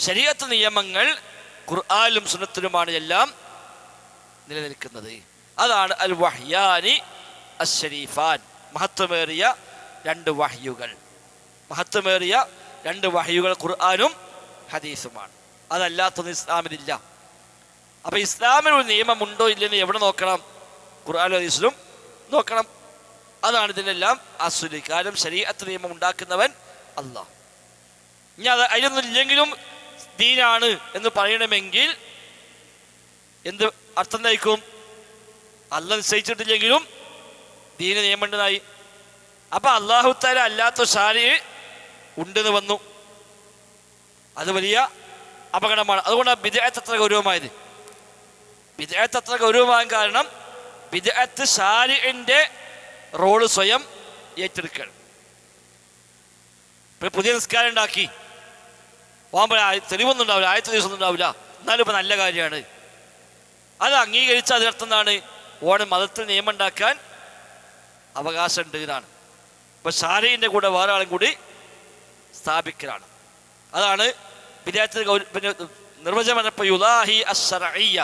ശരീഅത്ത് നിയമങ്ങൾ ഖുർആനിലും സുന്നത്തിലുമാണ് എല്ലാം നിലനിൽക്കുന്നത്. അതാണ് അൽ വഹ്യാനി അശ്ശരീഫാൻ, മഹത്വമേറിയ രണ്ട് വഹ്യുകൾ. മഹത്വമേറിയ രണ്ട് വഹ്യുകൾ ഖുർആനും ഹദീസുമാണ്. അതല്ലാത്തൊന്നും ഇസ്ലാമിലില്ല. അപ്പൊ ഇസ്ലാമിൽ ഒരു നിയമമുണ്ടോ ഇല്ലെന്ന് എവിടെ നോക്കണം? ഖുർആനും ഹദീസിലും നോക്കണം. അതാണ് ഇതിനെല്ലാം അസ്ലി. കാരണം ശരീഅത്ത് നിയമം ഉണ്ടാക്കുന്നവൻ അല്ലാഹ്. ഇനി അത് അതിലൊന്നും ഇല്ലെങ്കിലും ദീനാണ് എന്ന് പറയണമെങ്കിൽ എന്ത് അർത്ഥം നയിക്കും? അല്ലാഹ് നിശ്ചയിച്ചിട്ടില്ലെങ്കിലും ദീന നിയമമുണ്ടെന്നായി. അപ്പൊ അല്ലാഹു തആല അല്ലാത്ത ശാരി ഉണ്ടെന്ന് വന്നു. അത് വലിയ അപകടമാണ്. അതുകൊണ്ടാണ് ബിദ്അത്ത് അത്ര ഗൗരവമായത്. ബിദ്അത്ത് അത്ര ഗൗരവമാകാൻ കാരണം ബിദ്അത്ത് ശാരിഇന്റെ റോള് സ്വയം ഏറ്റെടുക്കണം. പുതിയ നിസ്കാരം ഉണ്ടാക്കി പോകുമ്പോൾ തെളിവൊന്നും ഉണ്ടാവില്ല, ആയത്ത് ദിവസമൊന്നും ഉണ്ടാവില്ല, എന്നാലും ഇപ്പം നല്ല കാര്യമാണ്. അത് അംഗീകരിച്ച അതിനർത്ഥം എന്താണ്? ഓണം മതത്തിൽ നിയമം ഉണ്ടാക്കാൻ അവകാശമുണ്ട് എന്നാണ്. ഇപ്പം ശാരീൻ്റെ കൂടെ വേറെ ആളും കൂടി സ്ഥാപിക്കലാണ്. അതാണ് പിന്നെ നിർവചനം പറഞ്ഞപ്പോൾ യുലാഹി അശ്ശറഇയ്യ,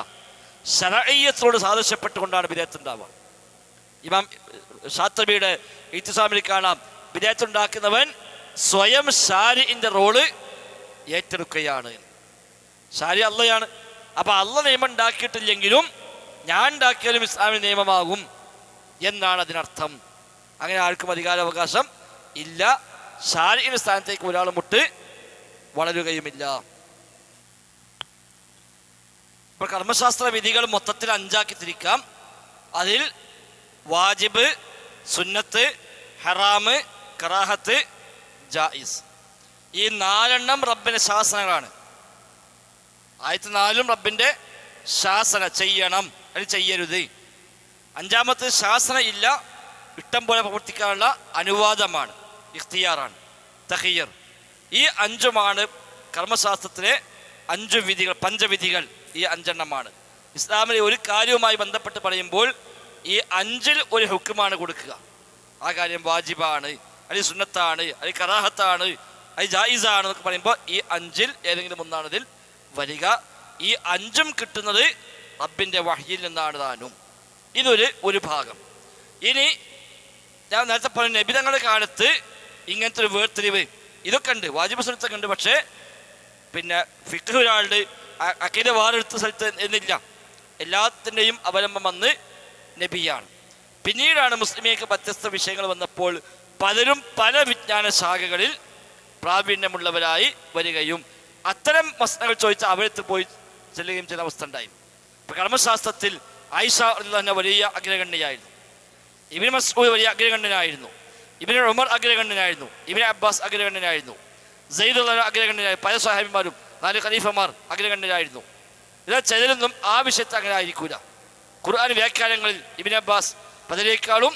ശറഇയ്യത്തോട് സാദൃശ്യപ്പെട്ടുകൊണ്ടാണ് ബിദ്അത്ത് ഉണ്ടാവുക. ഇമാം ഷാത്തിബിയുടെ ഇത്തിസാമിൽ കാണാം, ബിദ്അത്ത് ഉണ്ടാക്കുന്നവൻ സ്വയം ശാരിഇന്റെ റോള് ഏറ്റെടുക്കുകയാണ്. ശാരി അള്ളയാണ്. അപ്പൊ അള്ളാഹ് നിയമം ഉണ്ടാക്കിയിട്ടില്ലെങ്കിലും ഞാൻ ഉണ്ടാക്കിയാലും ഇസ്ലാമിൽ നിയമമാകും എന്നാണ് അതിനർത്ഥം. അങ്ങനെ ആർക്കും അധികാരാവകാശം ഇല്ല. ശാരിഇന്റെ സ്ഥാനത്തേക്ക് ഒരാൾ മുട്ട് വളരുകയുമില്ല. ഇപ്പൊ കർമ്മശാസ്ത്ര വിധികൾ മൊത്തത്തിൽ 5 തിരിക്കാം. അതിൽ വാജിബ്, സുന്നത്ത്, ഹറാമ്, കറാഹത്ത്, ജായിസ്. ഈ 4 റബ്ബിന്റെ ശാസനകളാണ്. ആയത്ത് 4 റബ്ബിന്റെ ശാസന, ചെയ്യണം അല്ലെങ്കിൽ ചെയ്യരുത്. 5 ശാസന ഇല്ല, ഇഷ്ടം പോലെ പ്രവർത്തിക്കാനുള്ള അനുവാദമാണ്, ഇഖ്തിയാറാണ്, തഖിയ്യർ. ഈ 5 കർമ്മശാസ്ത്രത്തിലെ 5 വിധികൾ, പഞ്ചവിധികൾ. ഈ 5 ഇസ്ലാമിലെ ഒരു കാര്യവുമായി ബന്ധപ്പെട്ട് പറയുമ്പോൾ ഈ 5 ഒരു ഹുക്കുമാണ് കൊടുക്കുക. ആ കാര്യം വാജിബാണ്, അല്ലെങ്കിൽ സുന്നത്താണ്, അല്ലെങ്കിൽ കറാഹത്താണ്, അത് ജായിസാണ് എന്നൊക്കെ പറയുമ്പോൾ ഈ 5 ഏതെങ്കിലും ഒന്നാണ് ഇതിൽ വരിക. ഈ 5 കിട്ടുന്നത് റബ്ബിന്റെ വഹ്യിൽ നിന്നാണ് താനും. ഇതൊരു ഭാഗം. ഇനി ഞാൻ നേരത്തെ പറഞ്ഞ നബി തങ്ങളുടെ കാലത്ത് ഇങ്ങനത്തെ ഒരു വേർതിരിവ് ഇതൊക്കെ ഉണ്ട്, വാജിബ് സുന്നത്തൊക്കെ ഉണ്ട്. പക്ഷേ പിന്നെ ഫിഖ് ഒരാളുടെ അഖീദ വേറെടുത്ത സ്ഥലത്ത് എന്നില്ല. എല്ലാത്തിൻ്റെയും അവലംബം വന്ന് നബിയാണ്. പിന്നീടാണ് മുസ്ലിമേക്ക് വ്യത്യസ്ത വിഷയങ്ങൾ വന്നപ്പോൾ പലരും പല വിജ്ഞാന ശാഖകളിൽ പ്രാവീണ്യമുള്ളവരായി വരികയും അത്തരം മസ്നകൾ ചോദിച്ച അവരത്ത് പോയി ചെല്ലുകയും ചെയ്യുന്ന അവസ്ഥ ഉണ്ടായി. ഇപ്പം കർമ്മശാസ്ത്രത്തിൽ ആയിഷ തന്നെ വലിയ അഗ്രഗണ്യയായിരുന്നു, ഇബ്നു മസ്ഊദ് വലിയ അഗ്രഗണ്യനായിരുന്നു, ഇബ്നു ഉമർ അഗ്രഗണ്യനായിരുന്നു, ഇബ്നു അബ്ബാസ് അഗ്രഗണ്യനായിരുന്നു, സെയ്ദ് അഗ്രഗണ്യനായി, പല സ്വഹാബിമാരും 4 ഖലീഫമാർ അഗ്രഗണ്യരായിരുന്നു. എന്നാൽ ചിലരൊന്നും ആ വിഷയത്തിൽ അങ്ങനെ ആയിരിക്കൂല. ഖുർആൻ വ്യാഖ്യാനങ്ങളിൽ ഇബ്നു അബ്ബാസ് പലരേക്കാളും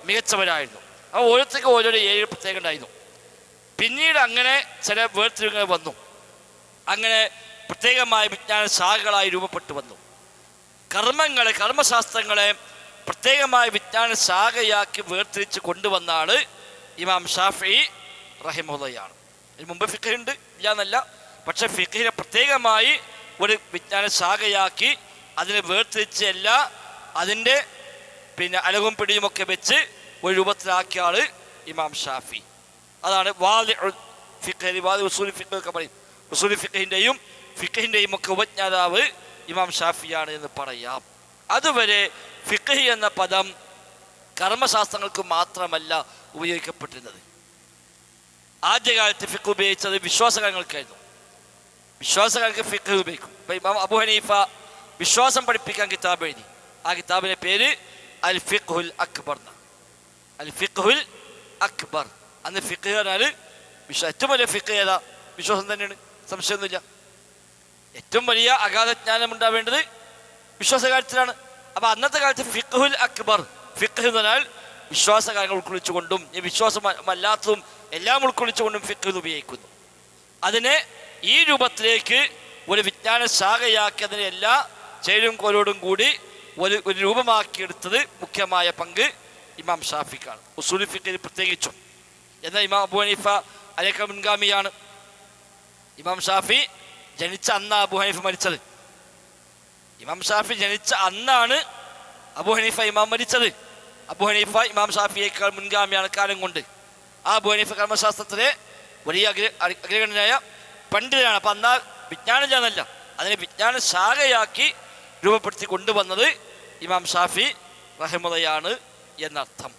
മികച്ചവരായിരുന്നു. അപ്പോൾ ഓരോരുത്തർക്കും ഓരോരോ ഏഴ് പ്രത്യേകം ഉണ്ടായിരുന്നു. പിന്നീട് അങ്ങനെ ചില വേർതിരിവുകൾ വന്നു. അങ്ങനെ പ്രത്യേകമായ വിജ്ഞാന ശാഖകളായി രൂപപ്പെട്ടു വന്നു. കർമ്മശാസ്ത്രങ്ങളെ പ്രത്യേകമായ വിജ്ഞാന ശാഖയാക്കി വേർതിരിച്ച് കൊണ്ടുവന്ന ആള് ഇമാം ഷാഫിഈ റഹിമഹുള്ളയാണ്. ഇതിന് മുമ്പ് ഫിഖ് ഉണ്ട്, ഇല്ല എന്നല്ല. പക്ഷെ ഫിഖിനെ പ്രത്യേകമായി ഒരു വിജ്ഞാന ശാഖയാക്കി അതിനെ വേർതിരിച്ച് അതിൻ്റെ പിന്നെ അലകും പിടിയുമൊക്കെ വെച്ച് ഒരു രൂപത്തിലാക്കിയ ആള് ഇമാം ഷാഫി. അതാണ് ഉസൂൽ ഫിഖ് ഒക്കെ പറയും. ഉസൂൽ ഫിഖിൻ്റെയും ഒക്കെ ഉപജ്ഞാതാവ് ഇമാം ഷാഫിയാണ് എന്ന് പറയാം. അതുവരെ ഫിഖ് എന്ന പദം കർമ്മശാസ്ത്രങ്ങൾക്ക് മാത്രമല്ല ഉപയോഗിക്കപ്പെട്ടിരുന്നത്. ആദ്യകാലത്ത് ഫിഖ് ഉപയോഗിച്ചത് വിശ്വാസകാര്യങ്ങൾക്കായിരുന്നു. വിശ്വാസകാര്യങ്ങൾക്ക് ഫിഖ് ഉപയോഗിക്കും. ഇപ്പം ഇമാം അബൂ ഹനീഫ വിശ്വാസം പഠിപ്പിക്കാൻ കിതാബ് എഴുതി. ആ കിതാബിൻ്റെ പേര് അൽ ഫിഖ്ഹുൽ അക്ബർ. അൽ ഫിഖ്ഹുൽ അക്ബർ. അന്ന് ഫിഖ് പറഞ്ഞാൽ ഏറ്റവും വലിയ ഫിഖ് ഏതാ? വിശ്വാസം തന്നെയാണ്, സംശയമൊന്നുമില്ല. ഏറ്റവും വലിയ അഗാധജ്ഞാനം ഉണ്ടാവേണ്ടത് വിശ്വാസകാര്യത്തിലാണ്. അപ്പം അന്നത്തെ കാലത്ത് ഫിഖ്ഹുൽ അക്ബർ, ഫിഖ് എന്ന് പറഞ്ഞാൽ വിശ്വാസകാര്യങ്ങൾ ഉൾക്കൊള്ളിച്ചുകൊണ്ടും വിശ്വാസമല്ലാത്തതും എല്ലാം ഉൾക്കൊള്ളിച്ചുകൊണ്ടും ഫിഖ് ഉപയോഗിക്കുന്നു. അതിനെ ഈ രൂപത്തിലേക്ക് ഒരു വിജ്ഞാന ശാഖയാക്കി അതിനെ എല്ലാ ചേരും കോലോടും കൂടി ഒരു രൂപമാക്കിയെടുത്തത് മുഖ്യമായ പങ്ക് ഇമാം ഷാഫിക്കാണ്, ഉസൂൽ ഫിഖിൽ പ്രത്യേകിച്ചും. എന്നാൽ ഇമാം അബൂ ഹനീഫ അതിനേക്കാൾ മുൻഗാമിയാണ്. ഇമാം ഷാഫി ജനിച്ച അന്ന് അബൂ ഹനീഫ മരിച്ചത്. ഇമാം ഷാഫി ജനിച്ച അന്നാണ് അബൂ ഹനീഫ ഇമാം മരിച്ചത്. അബൂ ഹനീഫ ഇമാം ഷാഫിയേക്കാൾ മുൻഗാമിയാണ് കാലം കൊണ്ട്. ആ അബൂ ഹനീഫ കർമ്മശാസ്ത്രത്തിലെ വലിയ അഗ്രഗണ്യനായ പണ്ഡിതനാണ്. അപ്പം അന്നാ വിജ്ഞാനജാനല്ല, അതിനെ വിജ്ഞാന ശാഖയാക്കി രൂപപ്പെടുത്തി കൊണ്ടുവന്നത് ഇമാം ഷാഫി റഹിമഹുള്ളയാണ് എന്നർത്ഥം.